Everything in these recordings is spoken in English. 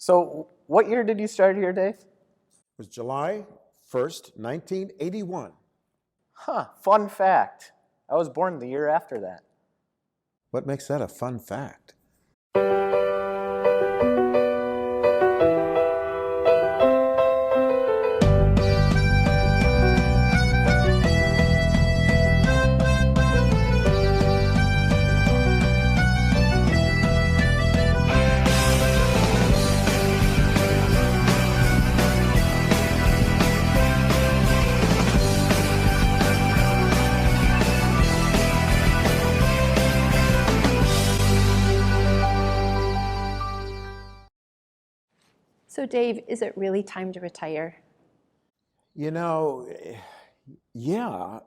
So, what year did you start here, Dave? It was July 1st, 1981. Fun fact. I was born the year after that. What makes that a fun fact? So Dave, is it really time to retire? You know, yeah,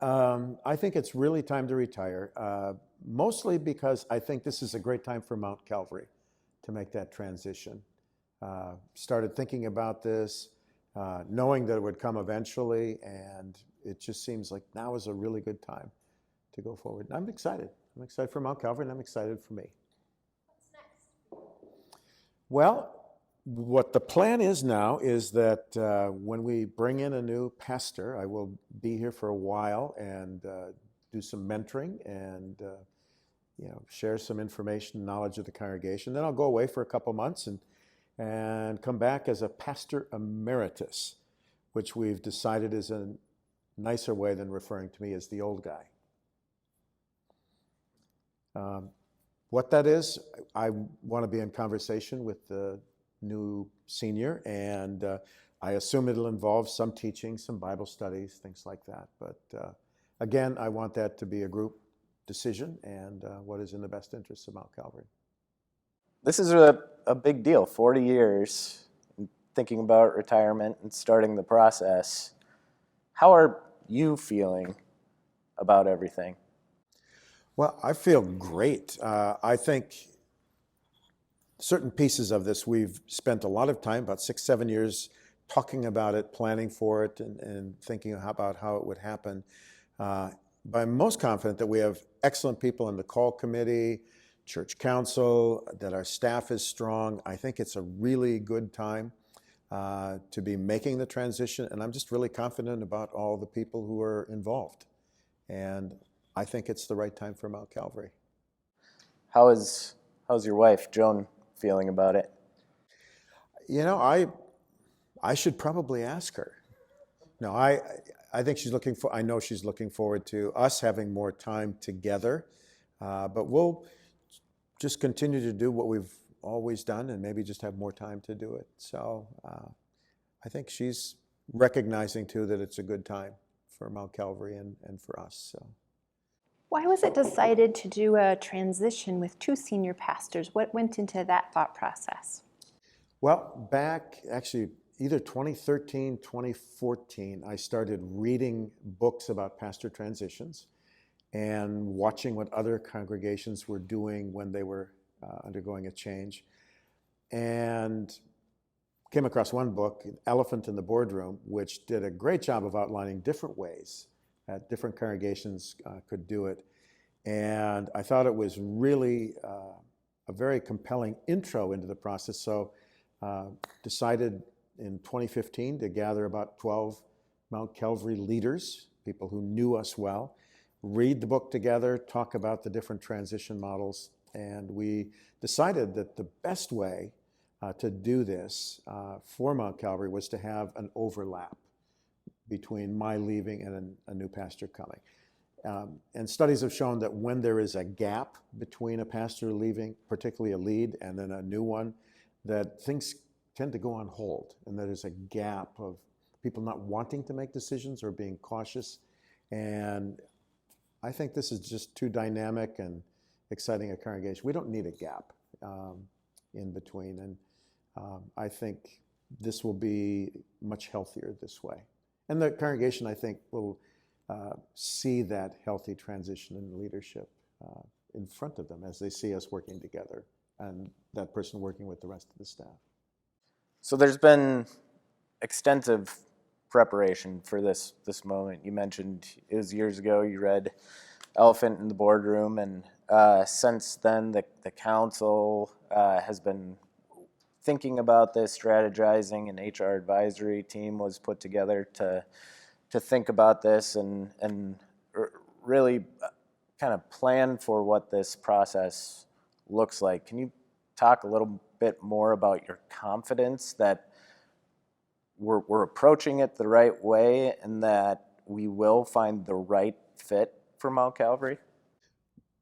I think it's really time to retire, mostly because I think this is a great time for Mt Calvary to make that transition. Started thinking about this, knowing that it would come eventually, and it just seems like now is a really good time to go forward. And I'm excited. I'm excited for Mt Calvary, and I'm excited for me. What's next? Well, what the plan is now is that when we bring in a new pastor, I will be here for a while and do some mentoring and share some information, knowledge of the congregation. Then I'll go away for a couple months and come back as a pastor emeritus, which we've decided is a nicer way than referring to me as the old guy. What that is, I want to be in conversation with the new senior, and I assume it'll involve some teaching, some Bible studies, things like that. But again, I want that to be a group decision and what is in the best interest of Mt Calvary. This is a big deal, 40 years, thinking about retirement and starting the process. How are you feeling about everything? Well, I feel great. I think certain pieces of this, we've spent a lot of time, about 6-7 years, talking about it, planning for it, and thinking about how it would happen. But I'm most confident that we have excellent people in the call committee, church council, that our staff is strong. I think it's a really good time to be making the transition, and I'm just really confident about all the people who are involved. And I think it's the right time for Mt Calvary. How's your wife, Joan, feeling about it? You know, I should probably ask her. No, I think I know she's looking forward to us having more time together, but we'll just continue to do what we've always done and maybe just have more time to do it. So I think she's recognizing too that it's a good time for Mt Calvary and for us. So. Why was it decided to do a transition with two senior pastors? What went into that thought process? Well, back actually either 2013, 2014, I started reading books about pastor transitions and watching what other congregations were doing when they were undergoing a change. And came across one book, Elephant in the Boardroom, which did a great job of outlining different ways that different congregations could do it. And I thought it was really a very compelling intro into the process. So decided in 2015 to gather about 12 Mt Calvary leaders, people who knew us well, read the book together, talk about the different transition models. And we decided that the best way to do this for Mt Calvary was to have an overlap between my leaving and a new pastor coming. And studies have shown that when there is a gap between a pastor leaving, particularly a lead, and then a new one, that things tend to go on hold, and that there's a gap of people not wanting to make decisions or being cautious. And I think this is just too dynamic and exciting a congregation. We don't need a gap in between, and I think this will be much healthier this way. And the congregation, I think, will see that healthy transition in leadership in front of them as they see us working together and that person working with the rest of the staff. So there's been extensive preparation for this moment. You mentioned it was years ago you read Elephant in the Boardroom, and since then the council has been thinking about this, strategizing, an HR advisory team was put together to think about this and really kind of plan for what this process looks like. Can you talk a little bit more about your confidence that we're approaching it the right way and that we will find the right fit for Mt Calvary?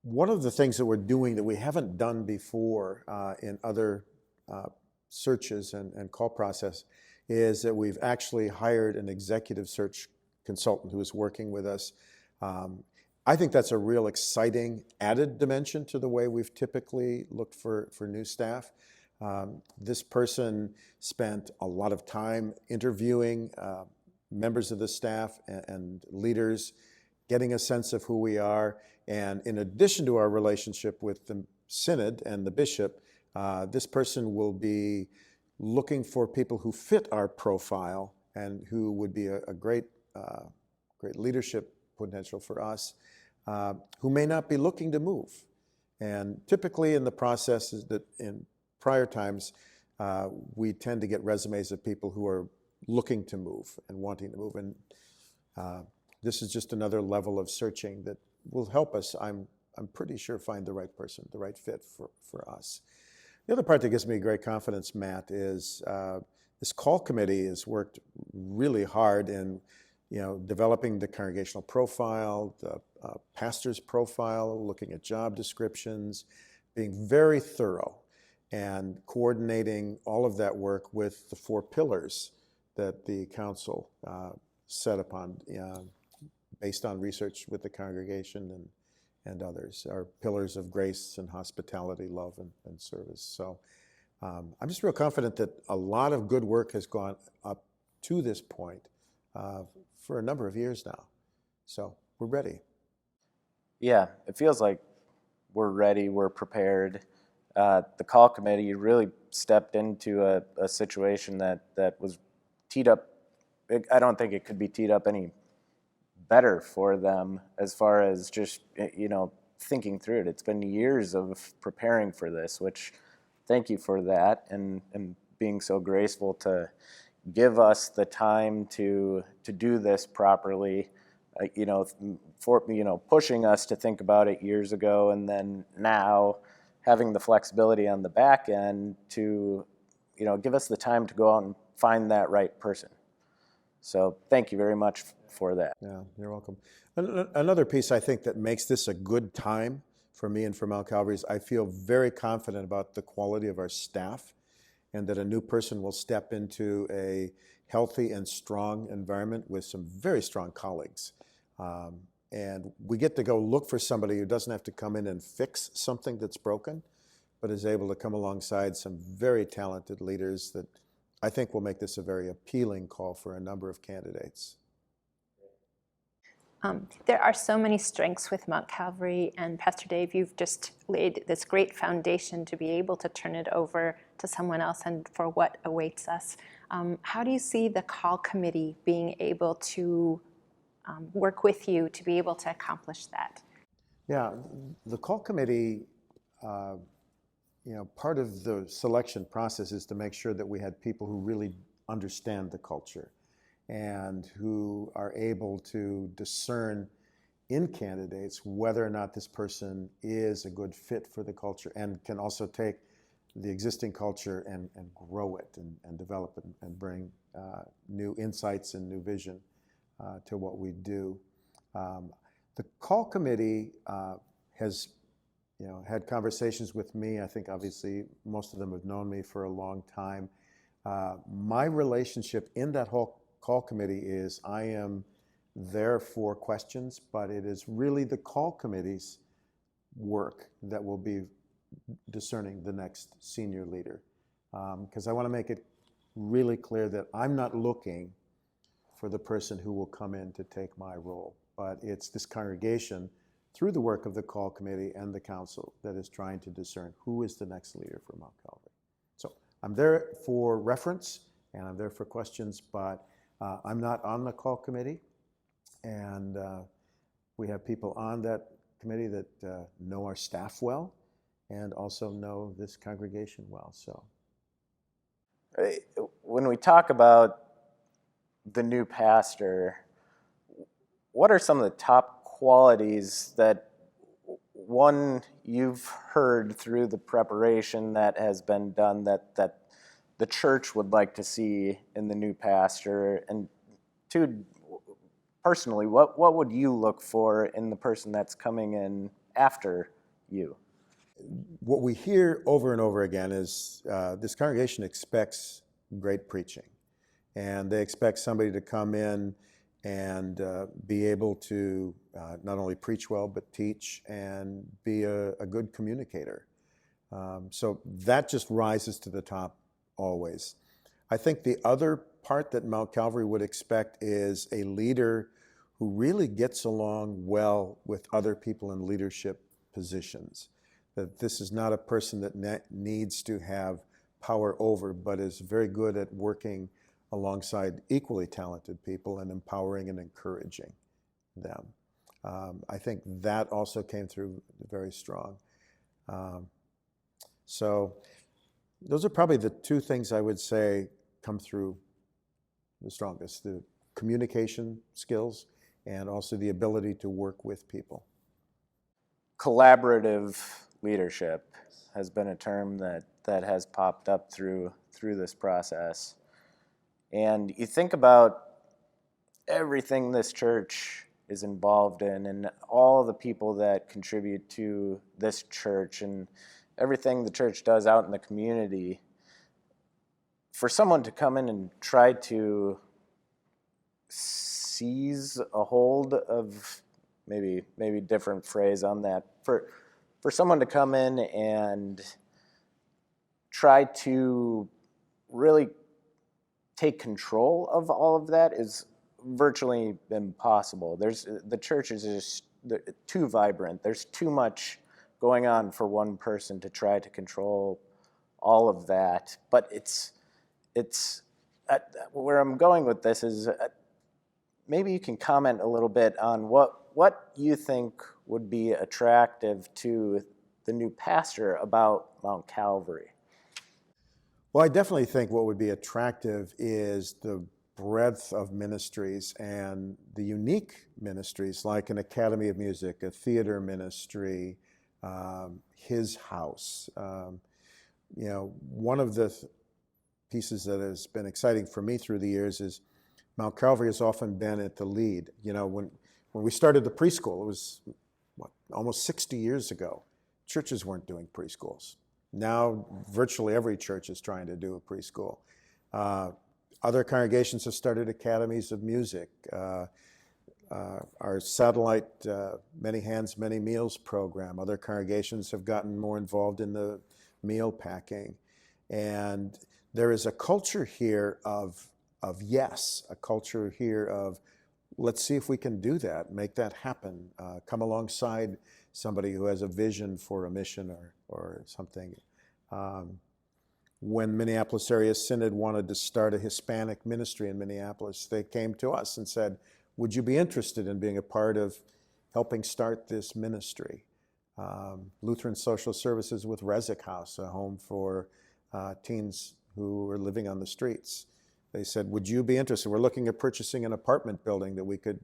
One of the things that we're doing that we haven't done before in other searches and call process is that we've actually hired an executive search consultant who is working with us. I think that's a real exciting added dimension to the way we've typically looked for new staff. This person spent a lot of time interviewing members of the staff and leaders, getting a sense of who we are. And in addition to our relationship with the synod and the bishop, this person will be looking for people who fit our profile and who would be a great leadership potential for us, who may not be looking to move. And typically in the processes that in prior times, we tend to get resumes of people who are looking to move and wanting to move. And this is just another level of searching that will help us, I'm pretty sure, find the right person, the right fit for us. The other part that gives me great confidence, Matt, is this call committee has worked really hard in developing the congregational profile, the pastor's profile, looking at job descriptions, being very thorough and coordinating all of that work with the 4 pillars that the council set upon based on research with the congregation and others, our pillars of grace and hospitality, love, and service. So I'm just real confident that a lot of good work has gone up to this point for a number of years now. So we're ready. Yeah, it feels like we're ready, we're prepared. The call committee really stepped into a situation that was teed up. I don't think it could be teed up any better for them as far as just, thinking through it. It's been years of preparing for this, which thank you for that and being so graceful to give us the time to do this properly, pushing us to think about it years ago, and then now having the flexibility on the back end to, give us the time to go out and find that right person. So thank you very much for that. Yeah, you're welcome. Another piece I think that makes this a good time for me and for Mt Calvary is I feel very confident about the quality of our staff and that a new person will step into a healthy and strong environment with some very strong colleagues. And we get to go look for somebody who doesn't have to come in and fix something that's broken, but is able to come alongside some very talented leaders that I think will make this a very appealing call for a number of candidates. There are so many strengths with Mt Calvary, and Pastor Dave, you've just laid this great foundation to be able to turn it over to someone else and for what awaits us. How do you see the call committee being able to work with you to be able to accomplish that? Yeah, the call committee, part of the selection process is to make sure that we had people who really understand the culture and who are able to discern in candidates whether or not this person is a good fit for the culture and can also take the existing culture and grow it and develop it and bring new insights and new vision to what we do. The call committee has had conversations with me. I think obviously most of them have known me for a long time. My relationship in that whole call committee is I am there for questions, but it is really the call committee's work that will be discerning the next senior leader. Because I want to make it really clear that I'm not looking for the person who will come in to take my role, but it's this congregation through the work of the call committee and the council that is trying to discern who is the next leader for Mt Calvary. So I'm there for reference and I'm there for questions, but I'm not on the call committee, and we have people on that committee that know our staff well and also know this congregation well. So When we talk about the new pastor, what are some of the top qualities that, one, you've heard through the preparation that has been done that the church would like to see in the new pastor? And two, personally, what would you look for in the person that's coming in after you? What we hear over and over again is this congregation expects great preaching, and they expect somebody to come in and be able to not only preach well, but teach and be a good communicator. So that just rises to the top always. I think the other part that Mount Calvary would expect is a leader who really gets along well with other people in leadership positions. That this is not a person that needs to have power over, but is very good at working alongside equally talented people and empowering and encouraging them. I think that also came through very strong. So those are probably the two things I would say come through the strongest: the communication skills and also the ability to work with people. Collaborative leadership has been a term that has popped up through this process. And you think about everything this church is involved in and all the people that contribute to this church and everything the church does out in the community. For someone to come in and try to seize a hold of, maybe different phrase on that, for someone to come in and try to really take control of all of that is virtually impossible. The church is just too vibrant. There's too much going on for one person to try to control all of that. But it's where I'm going with this is maybe you can comment a little bit on what you think would be attractive to the new pastor about Mt Calvary. Well, I definitely think what would be attractive is the breadth of ministries and the unique ministries like an Academy of Music, a theater ministry, his house. One of the pieces that has been exciting for me through the years is Mt Calvary has often been at the lead. When we started the preschool, it was almost 60 years ago. Churches weren't doing preschools. Now, virtually every church is trying to do a preschool. Other congregations have started academies of music. Our satellite Many Hands, Many Meals program. Other congregations have gotten more involved in the meal packing. And there is a culture here of yes, a culture here of let's see if we can do that, make that happen, come alongside somebody who has a vision for a mission or something. When Minneapolis Area Synod wanted to start a Hispanic ministry in Minneapolis, they came to us and said, would you be interested in being a part of helping start this ministry? Lutheran Social Services with Resnick House, a home for teens who are living on the streets. They said, would you be interested? We're looking at purchasing an apartment building that we could,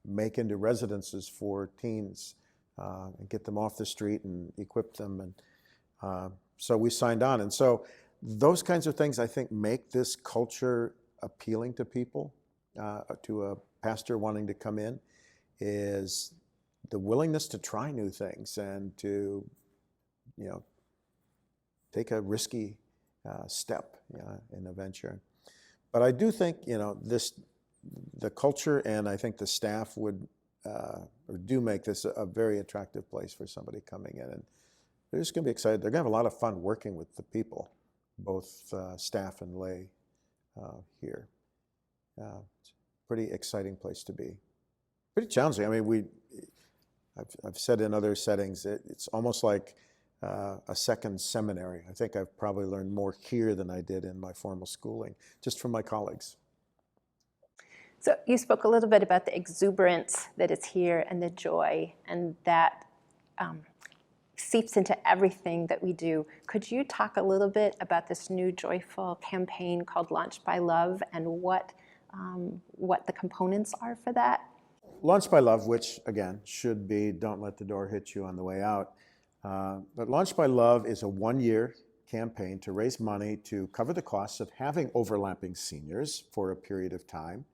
make into residences for teens and get them off the street and equip them. And so we signed on. And so those kinds of things, I think, make this culture appealing to people, to a pastor wanting to come in, is the willingness to try new things and to, take a risky step in a venture. But I do think, the culture and I think the staff would or do make this a very attractive place for somebody coming in. And they're just going to be excited. They're going to have a lot of fun working with the people, both staff and lay here. It's a pretty exciting place to be. Pretty challenging. I mean, I've said in other settings, it's almost like a second seminary. I think I've probably learned more here than I did in my formal schooling, just from my colleagues. So you spoke a little bit about the exuberance that is here and the joy, and that seeps into everything that we do. Could you talk a little bit about this new joyful campaign called Launched by Love and what the components are for that? Launched by Love, which again should be don't let the door hit you on the way out. But Launched by Love is a one-year campaign to raise money to cover the costs of having overlapping seniors for a period of time,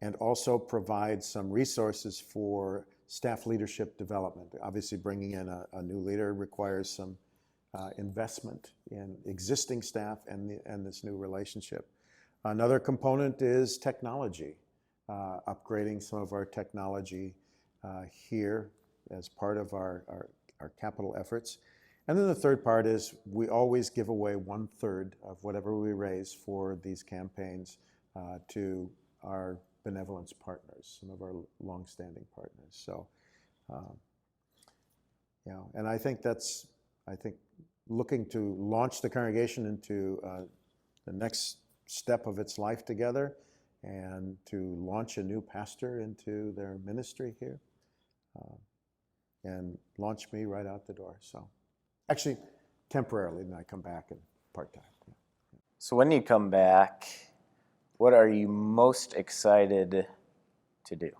and also provide some resources for staff leadership development. Obviously, bringing in a new leader requires some investment in existing staff and this new relationship. Another component is technology, upgrading some of our technology here as part of our capital efforts. And then the third part is we always give away 1/3 of whatever we raise for these campaigns to our benevolence partners, some of our longstanding partners. So, and I think looking to launch the congregation into the next step of its life together and to launch a new pastor into their ministry here and launch me right out the door. So actually, temporarily, then I come back and part-time. Yeah. So when you come back, what are you most excited to do?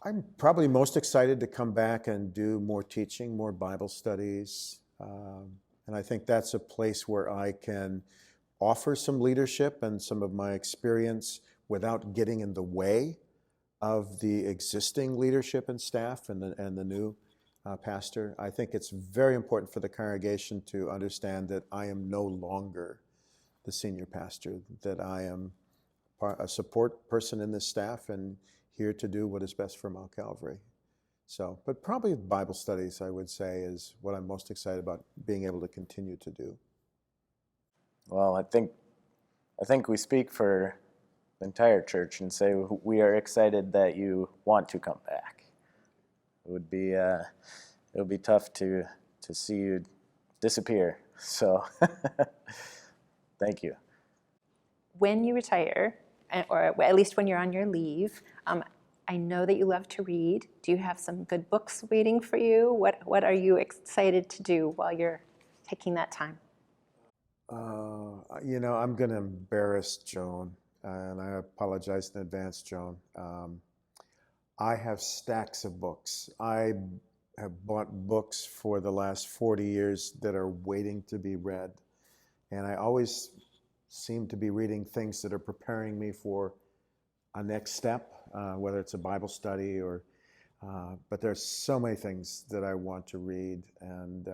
I'm probably most excited to come back and do more teaching, more Bible studies. And I think that's a place where I can offer some leadership and some of my experience without getting in the way of the existing leadership and staff and the new pastor. I think it's very important for the congregation to understand that I am no longer the senior pastor, that I am a support person in this staff and here to do what is best for Mount Calvary. So, but probably Bible studies, I would say, is what I'm most excited about being able to continue to do. Well, I think we speak for the entire church and say we are excited that you want to come back. It would be tough to see you disappear. So, thank you. When you retire, or at least when you're on your leave, I know that you love to read. Do you have some good books waiting for you? What are you excited to do while you're taking that time? I'm going to embarrass Joan, and I apologize in advance, Joan. I have stacks of books. I have bought books for the last 40 years that are waiting to be read, and I always seem to be reading things that are preparing me for a next step, whether it's a Bible study or, but there's so many things that I want to read and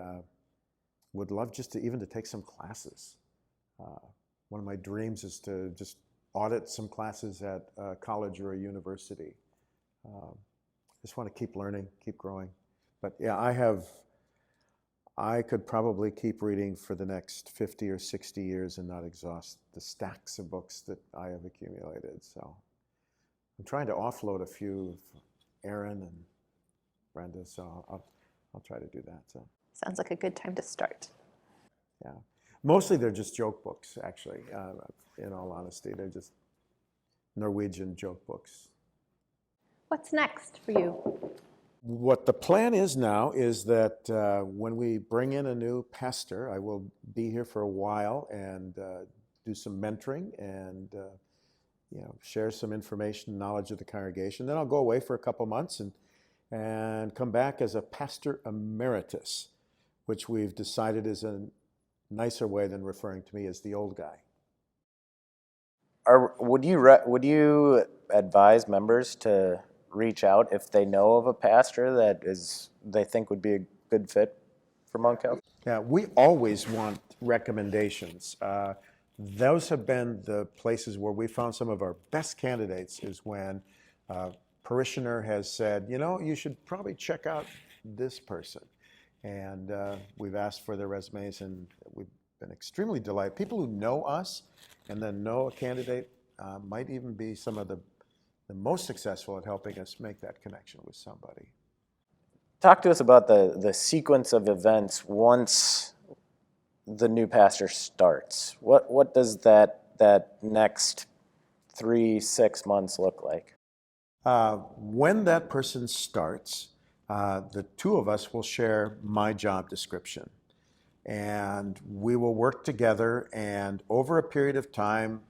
would love just to even to take some classes. One of my dreams is to just audit some classes at a college or a university. Just want to keep learning, keep growing. But yeah, I could probably keep reading for the next 50 or 60 years and not exhaust the stacks of books that I have accumulated. So I'm trying to offload a few of Aaron and Brenda, so I'll try to do that. So Sounds like a good time to start. yeah, mostly they're just joke books, actually. In all honesty, they're just Norwegian joke books. What's next for you? What the plan is now is that when we bring in a new pastor, I will be here for a while and do some mentoring and share some information, knowledge of the congregation. Then I'll go away for a couple months and come back as a pastor emeritus, which we've decided is a nicer way than referring to me as the old guy. Would you advise members to reach out if they know of a pastor that they think would be a good fit for Mount Calvary? Yeah, we always want recommendations. Those have been the places where we found some of our best candidates is when a parishioner has said, you should probably check out this person. And we've asked for their resumes and we've been extremely delighted. People who know us and then know a candidate might even be some of the most successful at helping us make that connection with somebody. Talk to us about the sequence of events once the new pastor starts. What does that next 3-6 months look like? When that person starts, the two of us will share my job description. And we will work together, and over a period of time,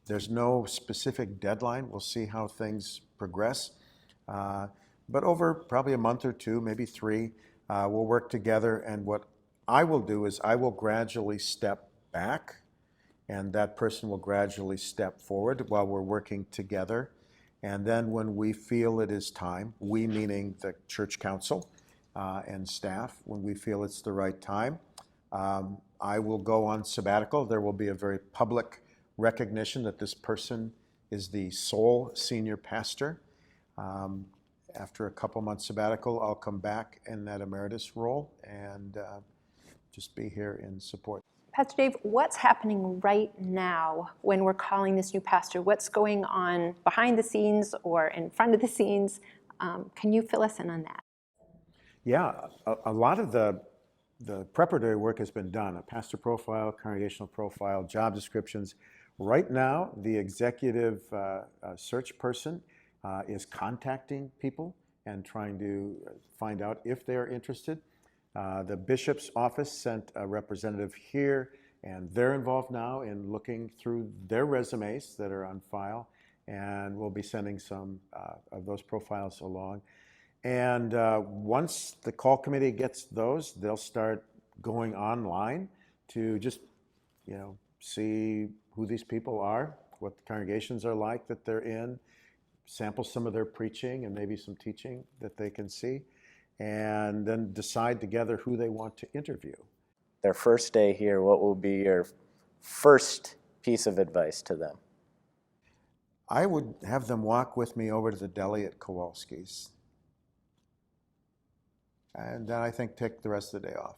there's no specific deadline. We'll see how things progress. But over probably a month or two, maybe 3, we'll work together. And what I will do is I will gradually step back, and that person will gradually step forward while we're working together. And then when we feel it is time, we meaning the church council and staff, when we feel it's the right time, I will go on sabbatical. There will be a very public recognition that this person is the sole senior pastor. After a couple months sabbatical, I'll come back in that emeritus role and just be here in support. Pastor Dave, what's happening right now when we're calling this new pastor? What's going on behind the scenes or in front of the scenes? Can you fill us in on that? Yeah, a lot of the preparatory work has been done. A pastor profile, congregational profile, job descriptions. Right now, the executive search person is contacting people and trying to find out if they're interested. The bishop's office sent a representative here, and they're involved now in looking through their resumes that are on file, and we'll be sending some of those profiles along. And once the call committee gets those, they'll start going online to just, see who these people are, what the congregations are like that they're in, sample some of their preaching and maybe some teaching that they can see, and then decide together who they want to interview. Their first day here, what will be your first piece of advice to them? I would have them walk with me over to the deli at Kowalski's. And then I think take the rest of the day off.